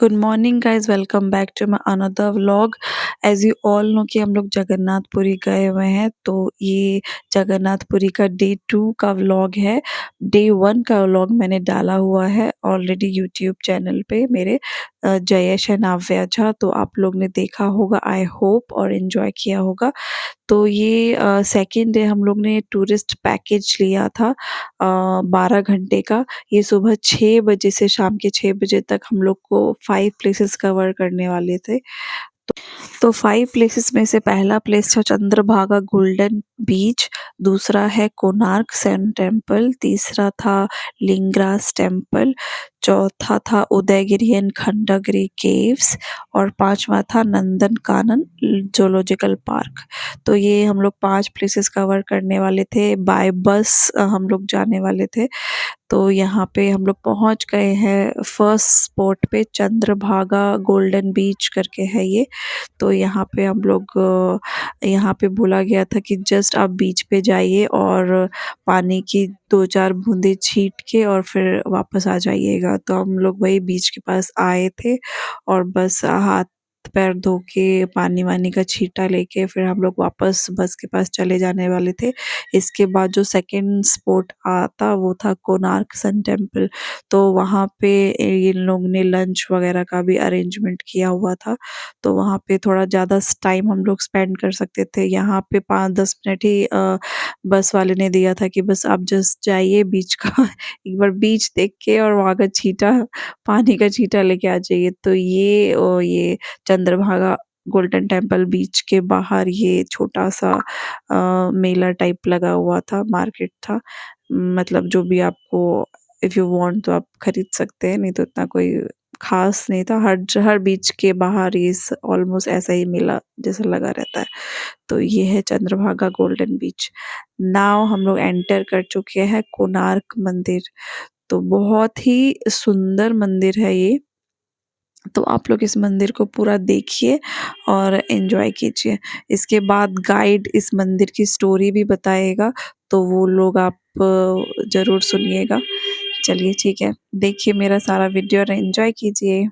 Good morning guys, welcome back to my another vlog. As you all know कि हम लोग जगन्नाथपुरी गए हुए हैं, तो ये जगन्नाथपुरी का डे 2 का व्लॉग है। डे 1 का व्लॉग मैंने डाला हुआ है ऑलरेडी यूट्यूब चैनल पे मेरे, जयेश एंड नाव्या झा। तो आप लोग ने देखा होगा आई होप और एंजॉय किया होगा। तो ये सेकंड डे हम लोग ने टूरिस्ट पैकेज लिया था 12 घंटे का। ये सुबह 6 बजे से शाम के 6 बजे तक हम लोग को 5 प्लेसेस कवर करने वाले थे। तो 5 प्लेसेस में से पहला प्लेस था चंद्रभागा गोल्डन बीच, दूसरा है कोणार्क सन टेम्पल, तीसरा था लिंगराज टेम्पल, चौथा था उदयगिरी एंड खंडगिरी केव्स और पांचवा था नंदनकानन ज़ूलॉजिकल पार्क। तो ये हम लोग 5 प्लेसेस कवर करने वाले थे। बाय बस हम लोग जाने वाले थे। तो यहाँ पे हम लोग पहुँच गए हैं फर्स्ट स्पॉट पे, चंद्रभागा गोल्डन बीच करके है ये। तो यहाँ पे हम लोग यहाँ पे बोला गया था कि जस्ट आप बीच पे जाइए और पानी की 2-4 बूंदें छींट के और फिर वापस आ जाइएगा। तो हम लोग वही बीच के पास आए थे और बस हाथ पैर धो के पानी-वानी का छींटा लेके फिर हम लोग वापस बस के पास चले जाने वाले थे। इसके बाद जो सेकंड स्पॉट आता वो था कोणार्क सन टेम्पल। तो वहाँ पे इन लोग ने लंच वगैरह का भी अरेंजमेंट किया हुआ था। तो वहाँ पे थोड़ा ज़्यादा टाइम हम लोग स्पेंड कर सकते थे। यहाँ पे 5-10 मिनट ही बस वाले ने दिया था कि बस आप जस्ट जाइए बीच का एक बार बीच देख के और वहाँ का छींटा, पानी का छींटा लेके आ जाइए। तो ये चंद्रभागा गोल्डन टेम्पल बीच के बाहर ये छोटा-सा मेला टाइप लगा हुआ था, मार्केट था। मतलब जो भी आपको इफ यू वांट तो आप खरीद सकते हैं, नहीं तो इतना कोई ख़ास नहीं था। हर बीच के बाहर ये ऑलमोस्ट ऐसा ही मेला जैसा लगा रहता है। तो ये है चंद्रभागा गोल्डन बीच। नाउ हम लोग एंटर कर चुके हैं कोणार्क मंदिर। तो बहुत ही सुंदर मंदिर है ये। तो आप लोग इस मंदिर को पूरा देखिए और एंजॉय कीजिए। इसके बाद गाइड इस मंदिर की स्टोरी भी बताएगा, तो वो लोग आप ज़रूर सुनिएगा। चलिए ठीक है, देखिए मेरा सारा वीडियो और एंजॉय कीजिए।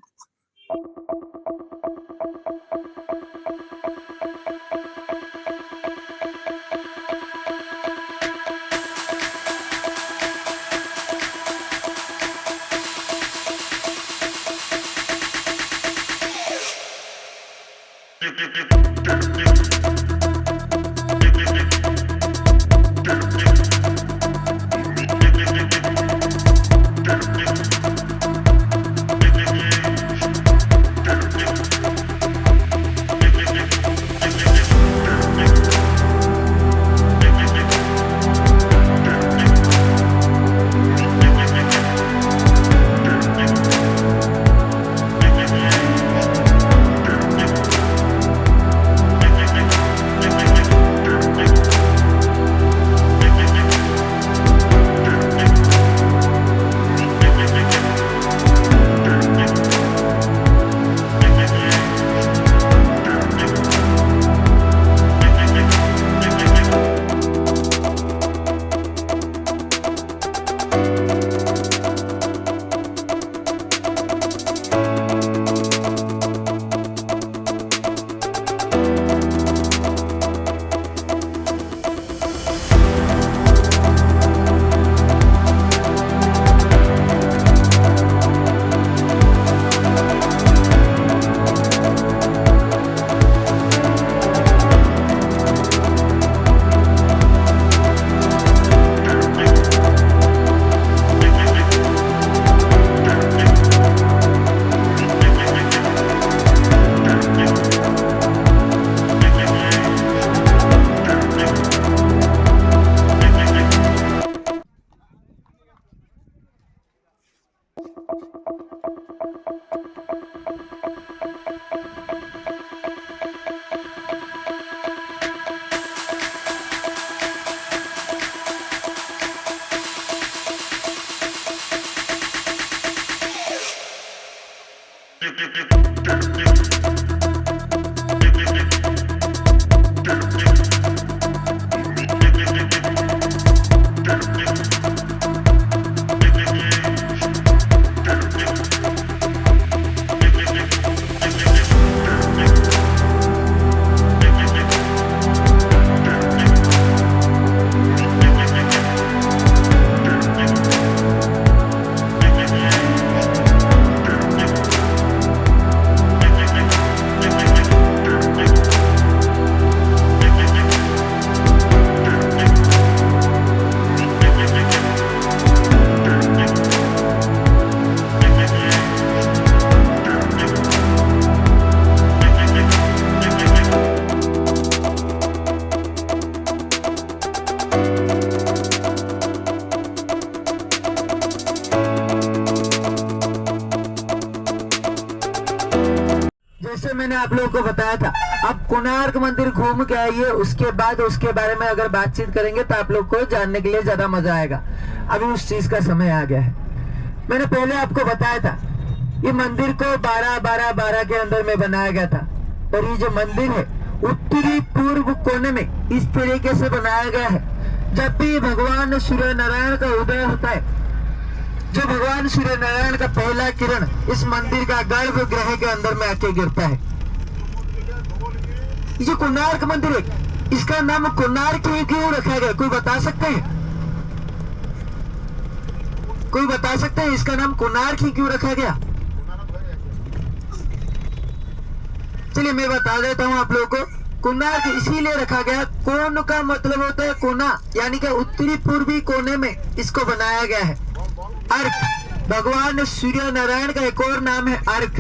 जैसे मैंने आप लोगों को बताया था, अब कोणार्क मंदिर घूम के आइए, उसके बाद उसके बारे में अगर बातचीत करेंगे तो आप लोग को जानने के लिए ज्यादा मजा आएगा। अभी उस चीज का समय आ गया है। मैंने पहले आपको बताया था ये मंदिर को 12-12-12 के अंदर में बनाया गया था, और ये जो मंदिर है उत्तरी पूर्व कोने में इस तरीके से बनाया गया है। जब भी भगवान सूर्य नारायण का उदय होता है, जो भगवान सूर्य नारायण का पहला किरण इस मंदिर का गर्भगृह के अंदर में आके गिरता है। ये जो कोणार्क मंदिर है, इसका नाम कोणार्क क्यों रखा गया, कोई बता सकते हैं? कोई बता सकते हैं इसका नाम कोणार्क ही क्यों रखा गया? चलिए मैं बता देता हूं आप लोगों को। कोणार्क इसीलिए रखा गया, कोण का मतलब होता है कोना, यानी कि उत्तरी पूर्वी कोने में इसको बनाया गया है। अर्क, भगवान सूर्य नारायण का एक और नाम है अर्क।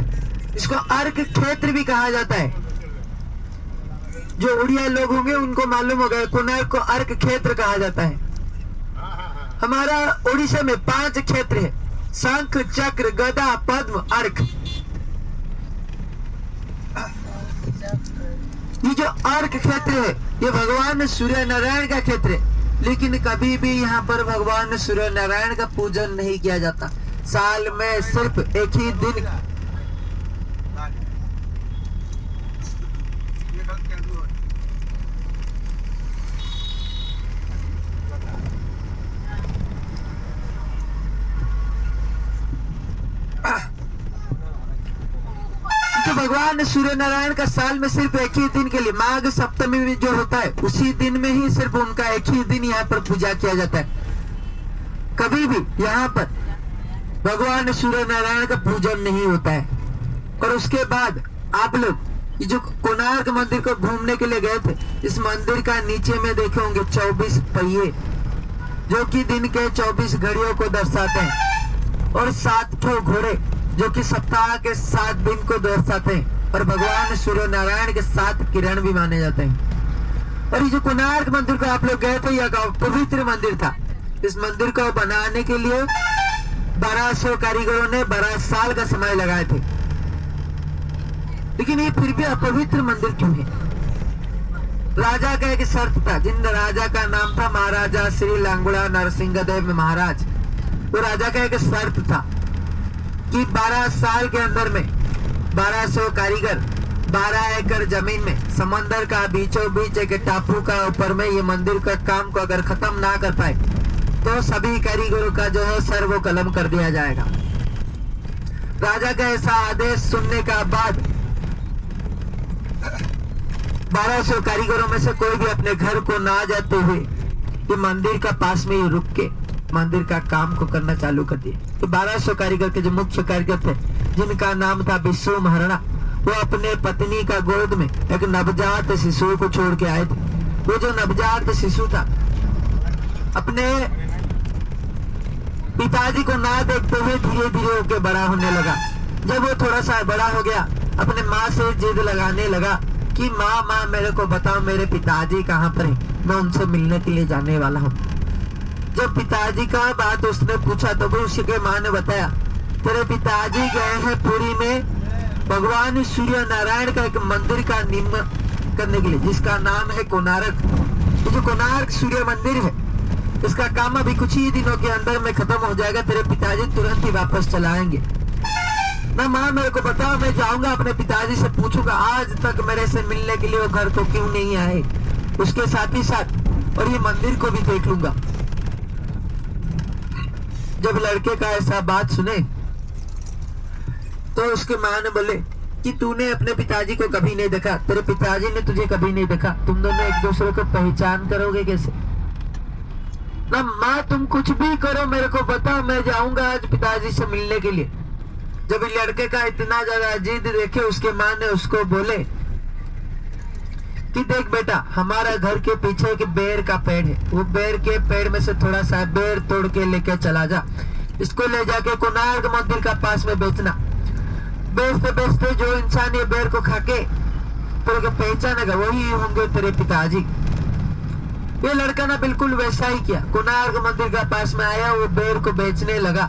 इसको अर्क क्षेत्र भी कहा जाता है। जो उड़िया लोग होंगे उनको मालूम होगा कोणार्क को अर्क क्षेत्र कहा जाता है। हमारा उड़ीसा में 5 क्षेत्र है, शंख, चक्र, गदा, पद्म, अर्क। ये जो अर्क क्षेत्र है ये भगवान सूर्य नारायण का क्षेत्र है, लेकिन कभी भी यहाँ पर भगवान सूर्य नारायण का पूजन नहीं किया जाता। साल में सिर्फ एक ही दिन तो भगवान सूर्य नारायण का साल में सिर्फ एक ही दिन के लिए, माघ सप्तमी में जो होता है उसी दिन में ही सिर्फ उनका एक ही दिन यहाँ पर पूजा किया जाता है। कभी भी यहाँ पर भगवान सूर्य नारायण का पूजन नहीं होता है। और उसके बाद आप लोग ये जो कोणार्क मंदिर को घूमने के लिए गए थे, इस मंदिर का नीचे में देखे होंगे 24 पहिए, जो कि दिन के 24 घड़ियों को दर्शाते हैं, और 7 घोड़े जो कि सप्ताह के 7 दिन को दर्शाते हैं, और भगवान सूर्य नारायण के 7 किरण भी माने जाते हैं। और ये जो कोणार्क मंदिर को आप लोग गए थे, यह पवित्र मंदिर था। इस मंदिर को बनाने के लिए 1200 कारीगरों ने 12 साल का समय लगाए थे, लेकिन ये फिर भी अपवित्र मंदिर क्यों है? राजा का एक शर्त था, जिन राजा का नाम था महाराजा श्री लांगुड़ा नरसिंहदेव महाराज। वो राजा का एक शर्त था कि 12 साल के अंदर में 1200 कारीगर 12 एकड़ जमीन में समंदर का बीचों बीच एक टापू का ऊपर में ये मंदिर का काम को अगर खत्म ना कर पाए तो सभी कारीगरों का जो है सर वो कलम कर दिया जाएगा। राजा का ऐसा आदेश सुनने का बाद 1200 कारीगरों में से कोई भी अपने घर को ना जाते हुए ये मंदिर का पास में ही रुक के मंदिर का काम को करना चालू कर दिए। तो 1200 कारीगर के जो मुख्य कारीगर थे, जिनका नाम था विश्व महाराणा, वो अपने पत्नी का गोद में एक नवजात शिशु को छोड़ के आए थे। वो जो नवजात शिशु था अपने पिताजी को ना देखते हुए धीरे धीरे होकर बड़ा होने लगा। जब वो थोड़ा सा बड़ा हो गया, अपने माँ से जिद लगाने लगा कि माँ माँ मेरे को बताओ मेरे पिताजी कहाँ पर है, मैं उनसे मिलने के लिए जाने वाला हूँ। जब पिताजी का बात उसने पूछा तो वो उसके माँ ने बताया, तेरे पिताजी गए हैं पुरी में भगवान सूर्य नारायण का एक मंदिर का निर्माण करने के लिए, जिसका नाम है कोणार्क। ये जो कोणार्क सूर्य मंदिर है, इसका काम अभी कुछ ही दिनों के अंदर में खत्म हो जाएगा। तेरे पिताजी तुरंत ही वापस चलाएंगे ना। माँ मेरे को बताओ, मैं जाऊंगा अपने पिताजी से पूछूंगा आज तक मेरे से मिलने के लिए वो घर को क्यों नहीं आए, उसके साथ ही साथ और ये मंदिर को भी देख लूंगा। जब लड़के का ऐसा बात सुने तो उसके माँ ने बोले कि तूने अपने पिताजी को कभी नहीं देखा, तेरे पिताजी ने तुझे कभी नहीं देखा, तुम दोनों एक दूसरे को पहचान करोगे कैसे? ना माँ तुम कुछ भी करो, मेरे को बताओ, मैं जाऊंगा आज पिताजी से मिलने के लिए। जब लड़के का इतना ज्यादा जिद देखे, उसके माँ ने उसको बोले कि देख बेटा, हमारा घर के पीछे एक बेर का पेड़ है, वो बेर के पेड़ में से थोड़ा सा बेर तोड़ के लेके चला जा, इसको ले जाके कोणार्क मंदिर का पास में बेचना। बेचते बेचते जो इंसान ये बेर को खाके तेरे को पहचानेगा वही होंगे तेरे पिताजी। ये लड़का ना बिल्कुल वैसा ही किया, कोणार्क मंदिर का पास में आया, वो बेर को बेचने लगा।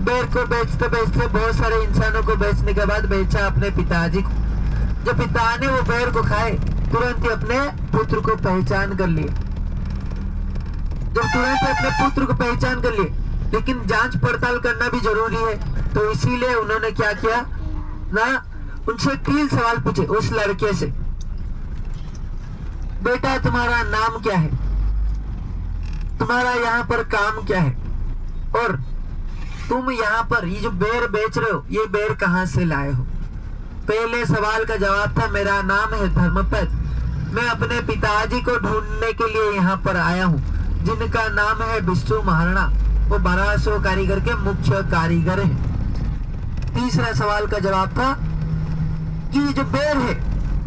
बेर को बेचते बेचते बहुत सारे इंसानों को बेचने के बाद बेचा अपने पिताजी को। जब पिता ने वो बेर को खाए तुरंत ही अपने पुत्र को पहचान कर लिए। जब तुरंत ही अपने पुत्र को पहचान कर लिए, लेकिन जांच पड़ताल करना भी जरूरी है, तो इसीलिए उन्होंने क्या किया ना, उनसे 3 सवाल पूछे उस लड़के से। बेटा तुम्हारा नाम क्या है, तुम्हारा यहाँ पर काम क्या है, और तुम यहाँ पर ये जो बेर बेच रहे हो ये बेर कहाँ से लाए हो। पहले सवाल का जवाब था मेरा नाम है धर्मपद, मैं अपने पिताजी को ढूंढने के लिए यहाँ पर आया हूँ जिनका नाम है विष्णु महाराणा, वो 1200 कारीगर के मुख्य कारीगर हैं। तीसरा सवाल का जवाब था कि जो बेर है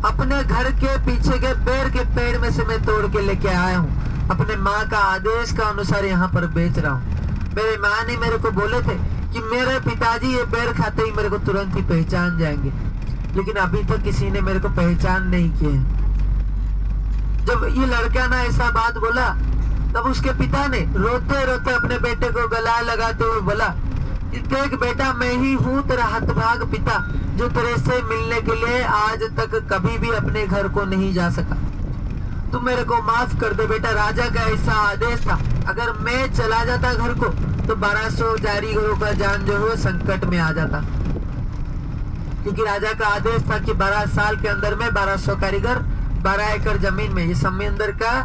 अपने घर के पीछे के बेर के पेड़ में से मैं तोड़ के लेके आया हूँ, अपने माँ का आदेश का अनुसार यहाँ पर बेच रहा हूँ। मेरे माँ ने मेरे को बोले थे कि मेरे पिताजी ये बेर खाते ही मेरे को तुरंत ही पहचान जाएंगे, लेकिन अभी तक किसी ने मेरे को पहचान नहीं किए। जब ये लड़का ना ऐसा बात बोला तब उसके पिता ने रोते रोते अपने बेटे को गला लगाते हुए बोला कि देख बेटा, मैं ही हूँ तेरा हतभाग पिता जो तेरे से मिलने के लिए आज तक कभी भी अपने घर को नहीं जा सका। तू मेरे को माफ कर दे बेटा, राजा का ऐसा आदेश था, अगर मैं चला जाता घर को तो 1200 कारीगरों का जान जो है संकट में आ जाता, क्योंकि राजा का आदेश था कि 12 साल के अंदर में 1200 कारीगर 12 एकड़ जमीन में, ये समंदर का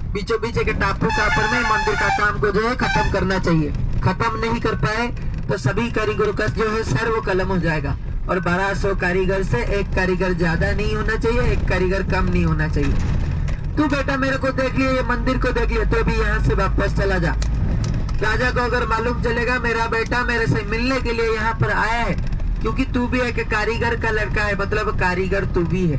बीचों बीच एक टापू का पर में मंदिर का काम को जो है खत्म करना चाहिए। खत्म नहीं कर पाए तो सभी कारीगरों का जो है सर वो कलम हो जाएगा, और 1200 कारीगर से एक कारीगर ज्यादा नहीं होना चाहिए, एक कारीगर कम नहीं होना चाहिए। तू बेटा मेरे को देख लिया, ये मंदिर को देख लिया, तो भी यहाँ से वापस चला जा। राजा को अगर मालूम चलेगा मेरा बेटा मेरे से मिलने के लिए यहाँ पर आया है, क्योंकि तू भी एक कारीगर का लड़का है, मतलब कारीगर तू भी है,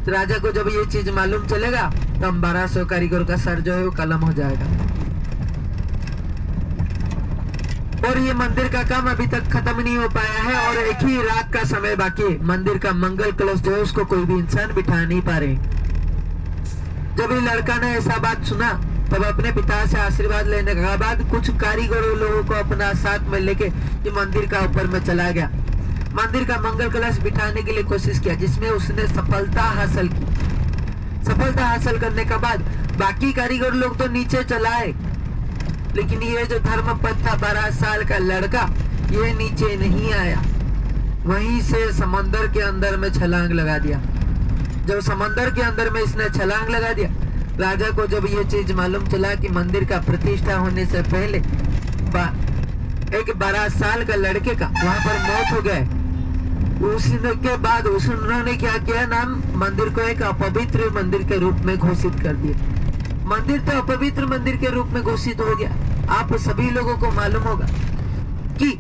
तो राजा को जब ये चीज मालूम चलेगा तो हम 1200 कारीगरों का सर जो है वो कलम हो जाएगा। और ये मंदिर का काम अभी तक खत्म नहीं हो पाया है, और एक ही रात का समय बाकी है। मंदिर का मंगल कलश जो है उसको कोई भी इंसान बिठा नहीं पा रहे। जब ये लड़का ने ऐसा बात सुना तब अपने पिता से आशीर्वाद लेने के बाद कुछ कारीगरों लोगों को अपना साथ में लेके ये मंदिर का ऊपर में चला गया। मंदिर का मंगल कलश बिठाने के लिए कोशिश किया, जिसमें उसने सफलता हासिल की। सफलता हासिल करने के बाद बाकी कारीगर लोग तो नीचे चलाए, लेकिन ये जो धर्मपद था 12 साल का लड़का, ये नीचे नहीं आया, वहीं से समंदर के अंदर में छलांग लगा दिया। जब समंदर के अंदर में इसने छलांग लगा दिया, राजा को जब ये चीज मालूम चला कि मंदिर का प्रतिष्ठा होने से पहले एक 12 साल का लड़के का वहां पर मौत हो गया, उसके बाद उन्होंने क्या किया, नाम मंदिर को एक अपवित्र मंदिर के रूप में घोषित कर दिया। मंदिर तो अपवित्र मंदिर के रूप में घोषित हो गया। आप सभी लोगों को मालूम होगा कि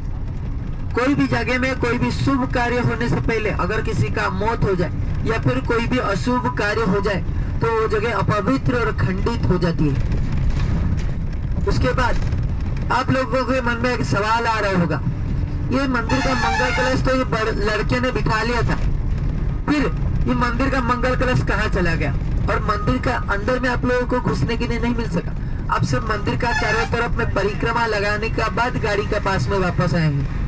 कोई भी जगह में कोई भी शुभ कार्य होने से पहले अगर किसी का मौत हो जाए या फिर कोई भी अशुभ कार्य हो जाए तो वो जगह अपवित्र और खंडित हो जाती है। उसके बाद आप लोगों के मन में एक सवाल आ रहा होगा, ये मंदिर का मंगल कलश तो ये लड़के ने बिठा लिया था, फिर ये मंदिर का मंगल कलश कहाँ चला गया, और मंदिर का अंदर में आप लोगों को घुसने के लिए नहीं मिल सका। आप सिर्फ मंदिर का चारों तरफ में परिक्रमा लगाने के बाद गाड़ी के पास में वापस आएंगे।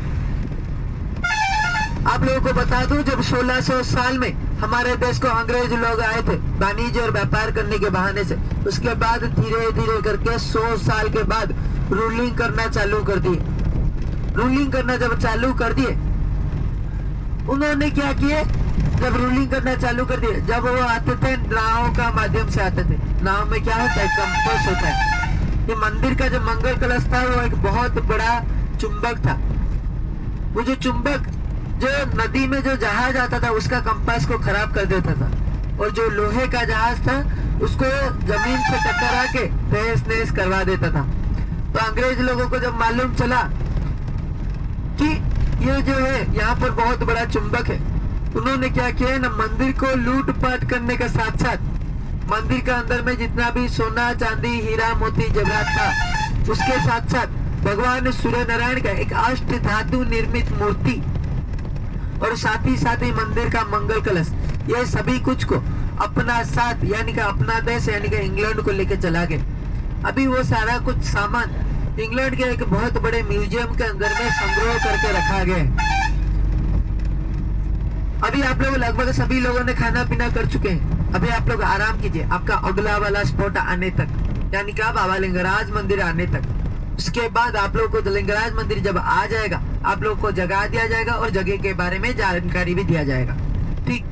आप लोगों को बता दूं, जब 1600 साल में हमारे देश को अंग्रेज लोग आए थे वाणिज्य और व्यापार करने के बहाने से, उसके बाद धीरे धीरे करके 100 साल के बाद रूलिंग करना चालू कर दिए। रूलिंग करना जब चालू कर दिए, उन्होंने क्या किए, जब रूलिंग करना चालू कर दिए, जब वो आते थे नाव का माध्यम से आते थे। नाव में क्या होता है, कंपास होता है। ये मंदिर का जो मंगल कलश था वो एक बहुत बड़ा चुंबक था। वो जो चुंबक जो नदी में जो जहाज आता था उसका कंपास को खराब कर देता था, और जो लोहे का जहाज था उसको जमीन से टकरा के तहस नहस करवा देता था। तो अंग्रेज लोगों को जब मालूम चला कि ये जो है यहाँ पर बहुत बड़ा चुंबक है, उन्होंने क्या किया ना, मंदिर को लूटपाट करने के साथ साथ मंदिर के अंदर में जितना भी सोना चांदी हीरा मोती जवाहरात था, उसके साथ साथ भगवान सूर्य नारायण का एक अष्ट धातु निर्मित मूर्ति और साथ ही मंदिर का मंगल कलश, ये सभी कुछ को अपना साथ यानी कि अपना देश यानी कि इंग्लैंड को लेके चला गए। अभी वो सारा कुछ सामान इंग्लैंड के एक बहुत बड़े म्यूजियम के अंदर में संग्रह करके रखा गया है। अभी आप लोग लगभग सभी लोगों ने खाना पीना कर चुके हैं। अभी आप लोग आराम कीजिए आपका अगला वाला स्पॉट आने तक, यानी कि बाबा लिंगराज मंदिर आने तक। उसके बाद आप लोग को लिंगराज मंदिर जब आ जाएगा, आप लोग को जगह दिया जाएगा और जगह के बारे में जानकारी भी दिया जाएगा। ठीक।